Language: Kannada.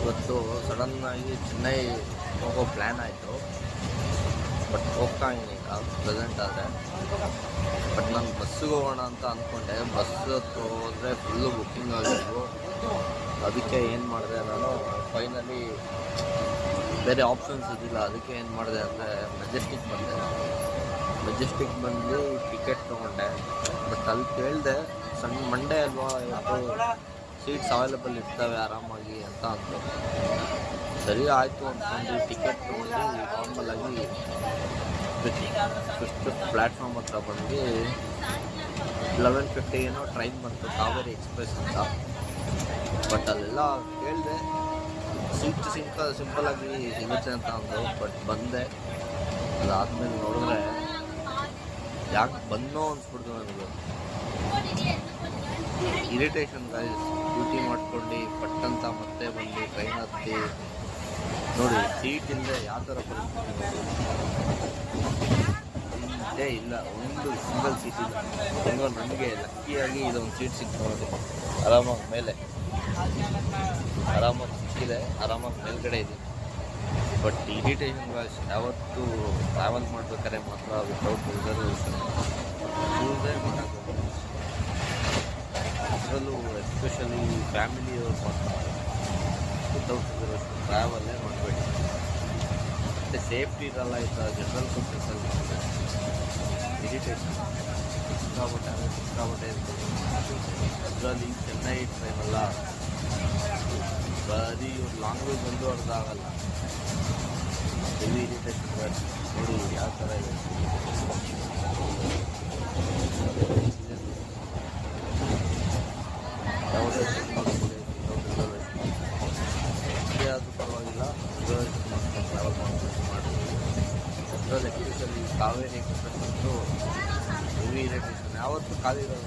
ಇವತ್ತು ಸಡನ್ನಾಗಿ ಚೆನ್ನೈ ಹೋಗೋ ಪ್ಲ್ಯಾನ್ ಆಯಿತು. ಬಟ್ ಹೋಗ್ತಾ ಇದ್ದೀನಿ ಈಗ ಪ್ರೆಸೆಂಟ್ ಆದರೆ. ಬಟ್ ನಾನು ಬಸ್ಸಿಗೆ ಹೋಗೋಣ ಅಂತ ಅಂದ್ಕೊಂಡೆ. ಬಸ್ ಹೋದರೆ ಫುಲ್ಲು ಬುಕ್ಕಿಂಗ್ ಆಗಿದ್ವು. ಅದಕ್ಕೆ ಏನು ಮಾಡಿದೆ ನಾನು, ಫೈನಲಿ ಬೇರೆ ಆಪ್ಷನ್ಸ್ ಇದ್ದಿಲ್ಲ. ಅದಕ್ಕೆ ಏನು ಮಾಡಿದೆ ಅಂದರೆ ಮೆಜೆಸ್ಟಿಕ್ ಬಂದೆ. ಮೆಜೆಸ್ಟಿಕ್ ಬಂದು ಟಿಕೆಟ್ ತೊಗೊಂಡೆ. ಬಟ್ ಅಲ್ಲಿ ಕೇಳಿದೆ, ಮಂಡೇ ಅಲ್ವಾ ಇವತ್ತು ಸೀಟ್ಸ್ ಅವೈಲೇಬಲ್ ಇರ್ತವೆ ಆರಾಮಾಗಿ ಅಂತ ಅಂದರು. ಸರಿ ಆಯಿತು ಅಂದ್ಕೊಂಡು ಟಿಕೆಟ್ ತೊಗೊಂಡು ನಾರ್ಮಲಾಗಿ ಫಸ್ಟ್ ಪ್ಲ್ಯಾಟ್ಫಾರ್ಮ್ ಹತ್ರ ಬಂದು 11:50 ಏನೋ ಟ್ರೈನ್ ಬಂತು, ಕಾವೇರಿ ಎಕ್ಸ್ಪ್ರೆಸ್ ಅಂತ. ಬಟ್ ಅಲ್ಲೆಲ್ಲ ಕೇಳಿದೆ, ಸೀಟ್ ಸಿಂಪಲಾಗಿ ಸಿಗುತ್ತೆ ಅಂತ ಅಂದರು. ಬಟ್ ಬಂದೆ. ಅದಾದಮೇಲೆ ನೋಡಿದ್ರೆ ಯಾಕೆ ಬಂದೋ ಅನ್ಸ್ಬಿಡ್ತು ನನಗೆ. Irritation guys. ಡ್ಯೂಟಿ ಮಾಡ್ಕೊಂಡು ಪಟ್ಟಂತ ಮತ್ತೆ ಬಂದು ಟ್ರೈನ್ ಹತ್ತಿ ನೋಡಿ, ಸೀಟ್ ಇಲ್ಲದೆ ಯಾವ ಥರ ಪರಿಸ್ಥಿತಿ ಇಲ್ಲೇ ಇಲ್ಲ. ಒಂದು ಸಿಂಗಲ್ ಸೀಟ್ ಇಲ್ಲ. ಹೆಂಗೋ ನನಗೆ ಲಕ್ಕಿಯಾಗಿ ಇದೊಂದು ಸೀಟ್ ಸಿಕ್ತು ನೋಡಿ. ಆರಾಮಾಗಿ ಮೇಲೆ ಆರಾಮಾಗಿ ಸಿಕ್ಕಿದೆ. ಆರಾಮಾಗಿ ಮೇಲ್ಗಡೆ ಇದೆ. But irritation guys. ಯಾವತ್ತೂ ಟ್ರಾವೆಲ್ ಮಾಡ್ಬೇಕಾದ್ರೆ ಮಾತ್ರ ವಿತೌಟ್ ರಿಸರ್ವೇಷನ್ ಯೂಸೇ ಮಾಡೋದು. ಅದರಲ್ಲೂ ಎಸ್ಪೆಷಲಿ ಫ್ಯಾಮಿಲಿಯವ್ರು ಮಾತ್ರ ವಿತೌಟ್ ರಿಸರ್ವೇಷನ್ ಟ್ರಾವೆಲ್ಲೇ ಮಾಡಬೇಡಿ. ಮತ್ತು ಸೇಫ್ಟಿ ಇರಲ್ಲ. ಆಯಿತಾ, ಜನರಲ್ ಕೋಚಸಲ್ಲಿ ಇರಿಟೇಷನ್ ಸಿಕ್ಕಾಪಟ್ಟೆ ಇರ್ತದೆ. ಅದರಲ್ಲಿ ಚೆನ್ನೈ ಟ್ರೈನಲ್ಲ, ಬರೀ ಇವ್ರು ಲಾಂಗ್ ರೂಟ್ ಬಂದು ಅರ್ಧ ಆಗಲ್ಲ. ಹೆವಿ ಇರಿಟೇಷನ್ ನೋಡಿ ಯಾವ ಥರ ಇದೆ. ಯಾವುದೇ ಅದು ಪರವಾಗಿಲ್ಲ, ರಿಸರ್ವೇಷನ್ ಮಾಡ್ಕೊಂಡು ಟ್ರಾವೆಲ್ ಮಾಡ್ತೀವಿ. ಅದರಲ್ಲಿ ಎಸ್ಪೆಷಲಿ ಕಾವೇರಿ ಎಕ್ಸ್ಪ್ರೆಸ್ ಅಂತೂ ಹೆವಿ ಇರಿಟೇಷನ್. ಯಾವತ್ತೂ ಖಾಲಿ ಇರೋದು